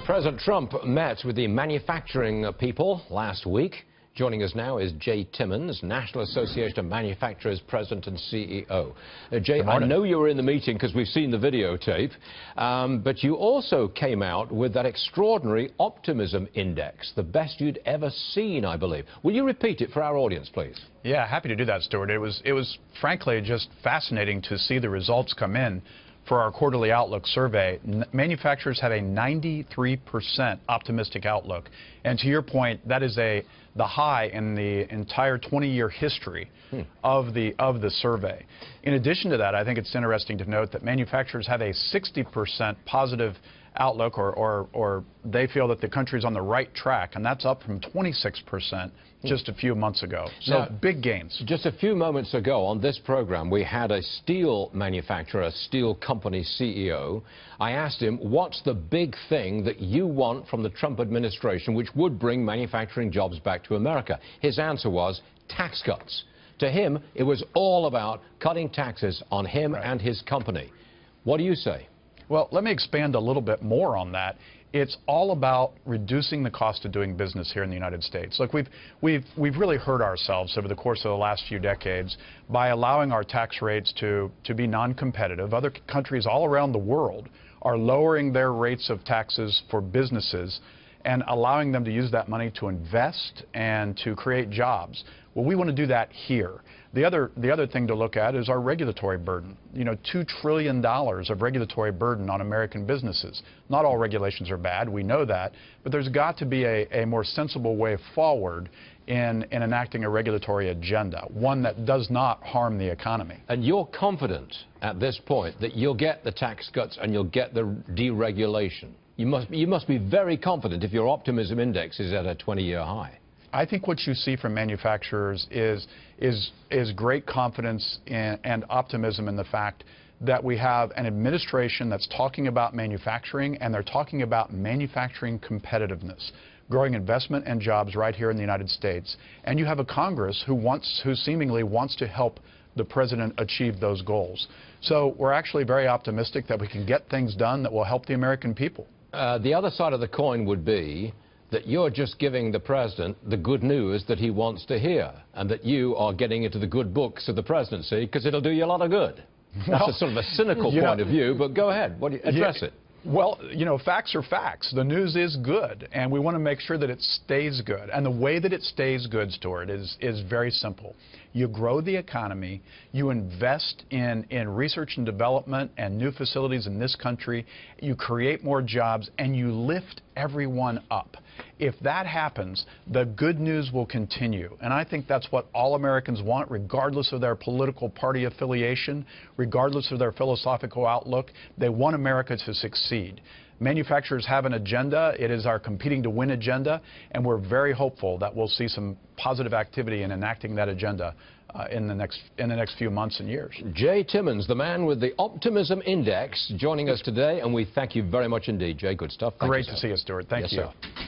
President Trump met with the manufacturing people last week. Joining us now is Jay Timmons, National Association of Manufacturers President and CEO. Jay, I know you were in the meeting because we've seen the videotape, but you also came out with that extraordinary optimism index, the best you'd ever seen, I believe. Will you repeat it for our audience, please? Yeah, happy to do that, Stuart. It was frankly just fascinating to see the results come in for our quarterly outlook survey. Manufacturers have a 93% optimistic outlook. And to your point, that is the high in the entire 20-year history of the survey. In addition to that, I think it's interesting to note that manufacturers have a 60% positive outlook, or they feel that the country's on the right track, and that's up from 26% just a few months ago. So now, big gains. Just a few moments ago on this program, we had a steel manufacturer, a steel company CEO. I asked him, what's the big thing that you want from the Trump administration which would bring manufacturing jobs back to America? His answer was tax cuts. To him, it was all about cutting taxes on him and his company. What do you say? Well, let me expand a little bit more on that. It's all about reducing the cost of doing business here in the United States. Look, we've really hurt ourselves over the course of the last few decades by allowing our tax rates to be non-competitive. Other countries all around the world are lowering their rates of taxes for businesses and allowing them to use that money to invest and to create jobs. Well, we want to do that here. The other thing to look at is our regulatory burden. You know, $2 trillion of regulatory burden on American businesses. Not all regulations are bad, we know that, but there's got to be a more sensible way forward in enacting a regulatory agenda, one that does not harm the economy. And you're confident at this point that you'll get the tax cuts and you'll get the deregulation? You must be very confident if your optimism index is at a 20-year high. I think what you see from manufacturers is great confidence and optimism in the fact that we have an administration that's talking about manufacturing, and they're talking about manufacturing competitiveness, growing investment and jobs right here in the United States. And you have a Congress who seemingly wants to help the president achieve those goals. So we're actually very optimistic that we can get things done that will help the American people. The other side of the coin would be that you're just giving the president the good news that he wants to hear, and that you are getting into the good books of the presidency because it'll do you a lot of good. That's a sort of a cynical point of view, but go ahead. Address it. Well, you know, facts are facts. The news is good, and we want to make sure that it stays good. And the way that it stays good, Stuart, is very simple. You grow the economy, you invest in research and development and new facilities in this country, you create more jobs, and you lift everyone up. If that happens, the good news will continue. And I think that's what all Americans want, regardless of their political party affiliation, regardless of their philosophical outlook. They want America to succeed. Manufacturers have an agenda. It is our competing to win agenda, and we're very hopeful that we'll see some positive activity in enacting that agenda in the next few months and years. Jay Timmons, the man with the optimism index, joining us today, and we thank you very much indeed, Jay. Good stuff. Great to see you, Stuart. Thank you. Yes, sir.